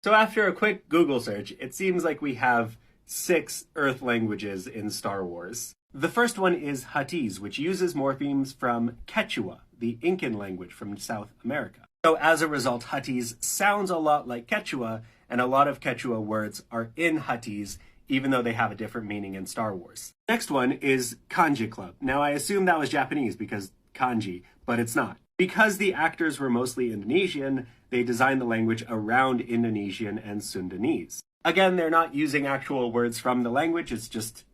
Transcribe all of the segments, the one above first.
So after a quick Google search, it seems like we have 6 Earth languages in Star Wars. The first one is Huttese, which uses morphemes from Quechua, the Incan language from South America. So as a result, Huttese sounds a lot like Quechua, and a lot of Quechua words are in Huttese, even though they have a different meaning in Star Wars. Next one is Kanji Club. Now I assume that was Japanese because kanji, but it's not. Because the actors were mostly Indonesian, they designed the language around Indonesian and Sundanese. Again, they're not using actual words from the language, it's just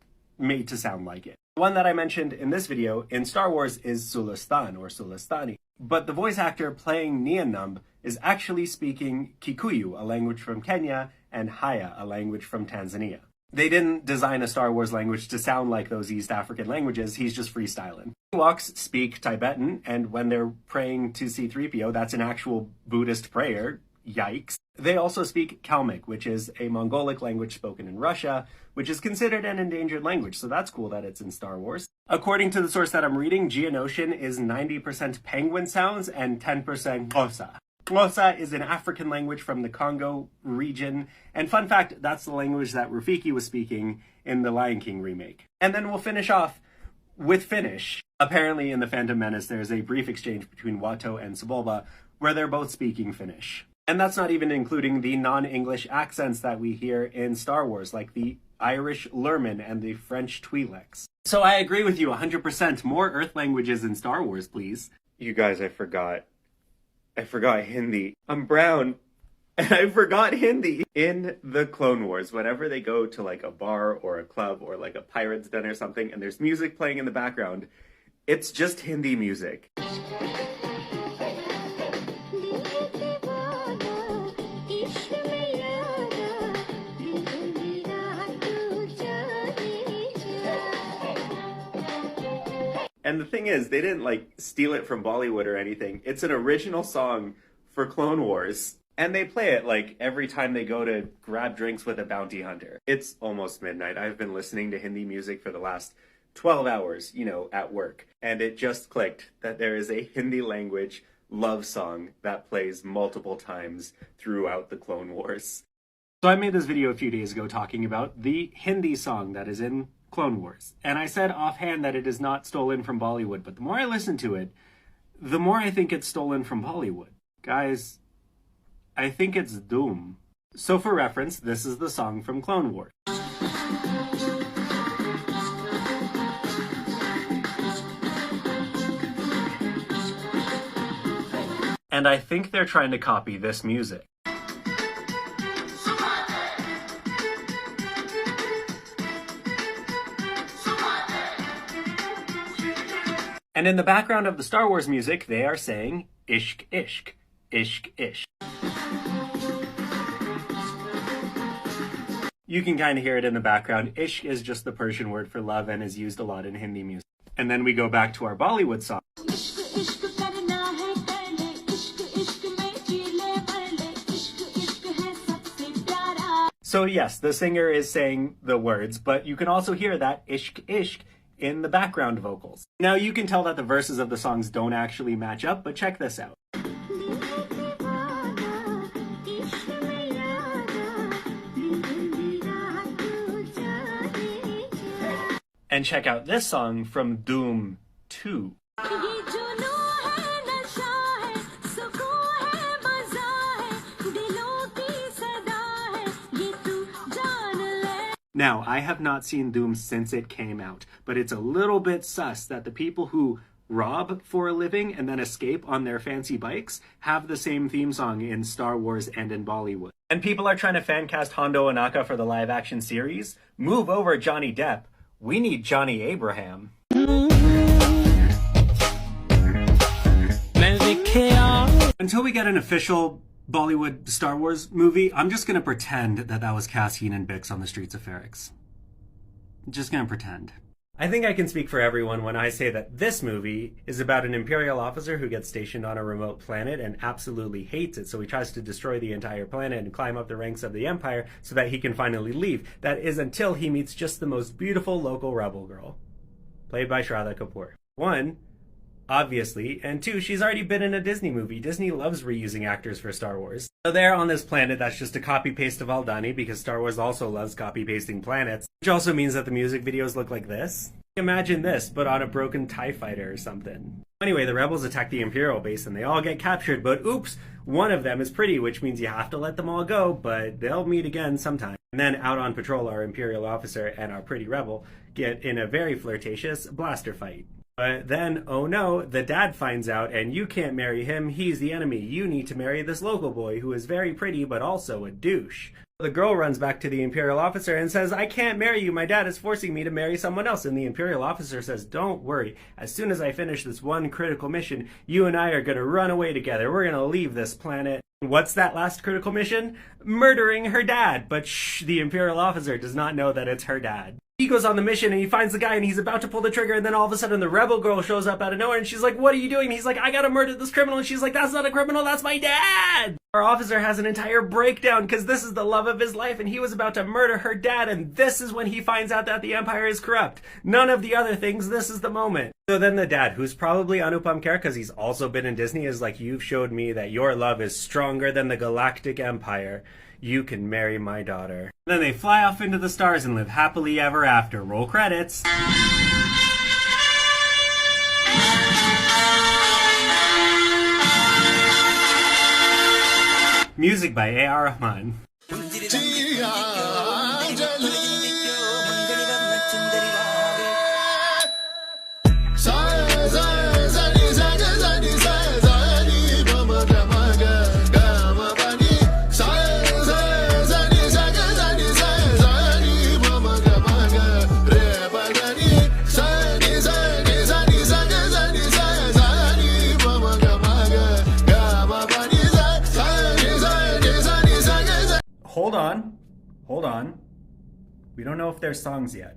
made to sound like it. The one that I mentioned in this video in Star Wars is Sulistan or Sulistani, but the voice actor playing Nianumb is actually speaking Kikuyu, a language from Kenya, and Haya, a language from Tanzania. They didn't design a Star Wars language to sound like those East African languages, he's just freestyling. Ewoks speak Tibetan, and when they're praying to C-3PO, that's an actual Buddhist prayer. Yikes. They also speak Kalmyk, which is a Mongolic language spoken in Russia, which is considered an endangered language, so that's cool that it's in Star Wars. According to the source that I'm reading, Geonosian is 90% penguin sounds and 10% Xhosa. Xhosa is an African language from the Congo region, and fun fact, that's the language that Rafiki was speaking in the Lion King remake. And then we'll finish off with Finnish. Apparently in The Phantom Menace, there's a brief exchange between Watto and Sebulba where they're both speaking Finnish. And that's not even including the non-English accents that we hear in Star Wars, like the Irish Lurman and the French Twi'leks. So I agree with you 100%. More Earth languages in Star Wars, please. You guys, I forgot Hindi. I'm brown, and I forgot Hindi. In the Clone Wars, whenever they go to like a bar or a club or like a pirate's den or something, and there's music playing in the background, it's just Hindi music. And the thing is, they didn't like steal it from Bollywood or anything. It's an original song for Clone Wars. And they play it like every time they go to grab drinks with a bounty hunter. It's almost midnight. I've been listening to Hindi music for the last 12 hours, at work. And it just clicked that there is a Hindi language love song that plays multiple times throughout the Clone Wars. So I made this video a few days ago talking about the Hindi song that is in Clone Wars. And I said offhand that it is not stolen from Bollywood, but the more I listen to it, the more I think it's stolen from Bollywood. Guys, I think it's Doom. So for reference, this is the song from Clone Wars. And I think they're trying to copy this music. And in the background of the Star Wars music, they are saying, Ishq, Ishq, Ishq, Ishq. You can kind of hear it in the background. Ishq is just the Persian word for love and is used a lot in Hindi music. And then we go back to our Bollywood song. So yes, the singer is saying the words, but you can also hear that Ishq, Ishq in the background vocals. Now you can tell that the verses of the songs don't actually match up, but check this out. And check out this song from Doom 2. Now, I have not seen Doom since it came out, but it's a little bit sus that the people who rob for a living and then escape on their fancy bikes have the same theme song in Star Wars and in Bollywood. And people are trying to fan cast Hondo Ohnaka for the live action series. Move over Johnny Depp. We need Johnny Abraham. Until we get an official Bollywood Star Wars movie, I'm just gonna pretend that that was Cassian and Bix on the streets of Ferrix. Just gonna pretend. I think I can speak for everyone when I say that this movie is about an Imperial officer who gets stationed on a remote planet and absolutely hates it, so he tries to destroy the entire planet and climb up the ranks of the Empire so that he can finally leave. That is until he meets just the most beautiful local rebel girl, played by Shraddha Kapoor. One, obviously, and 2, she's already been in a Disney movie. Disney loves reusing actors for Star Wars. So they're on this planet that's just a copy-paste of Aldani, because Star Wars also loves copy-pasting planets, which also means that the music videos look like this. Imagine this, but on a broken TIE fighter or something. Anyway, the rebels attack the Imperial base and they all get captured, but oops, one of them is pretty, which means you have to let them all go, but they'll meet again sometime. And then out on patrol, our Imperial officer and our pretty rebel get in a very flirtatious blaster fight. But then, oh no, the dad finds out, and you can't marry him, he's the enemy. You need to marry this local boy who is very pretty, but also a douche. The girl runs back to the Imperial officer and says, I can't marry you, my dad is forcing me to marry someone else. And the Imperial officer says, don't worry, as soon as I finish this one critical mission, you and I are gonna run away together, we're gonna leave this planet. What's that last critical mission? Murdering her dad, but shh, the Imperial officer does not know that it's her dad. He goes on the mission and he finds the guy and he's about to pull the trigger, and then all of a sudden the rebel girl shows up out of nowhere and she's like, what are you doing? And he's like, I gotta murder this criminal. And she's like, that's not a criminal, that's my dad! Our officer has an entire breakdown because this is the love of his life and he was about to murder her dad, and this is when he finds out that the Empire is corrupt. None of the other things, this is the moment. So then the dad, who's probably Anupam Kher because he's also been in Disney, is like, you've showed me that your love is stronger than the Galactic Empire. You can marry my daughter. Then they fly off into the stars and live happily ever after. Roll credits. Music by A.R. Rahman. Hold on. We don't know if there's songs yet.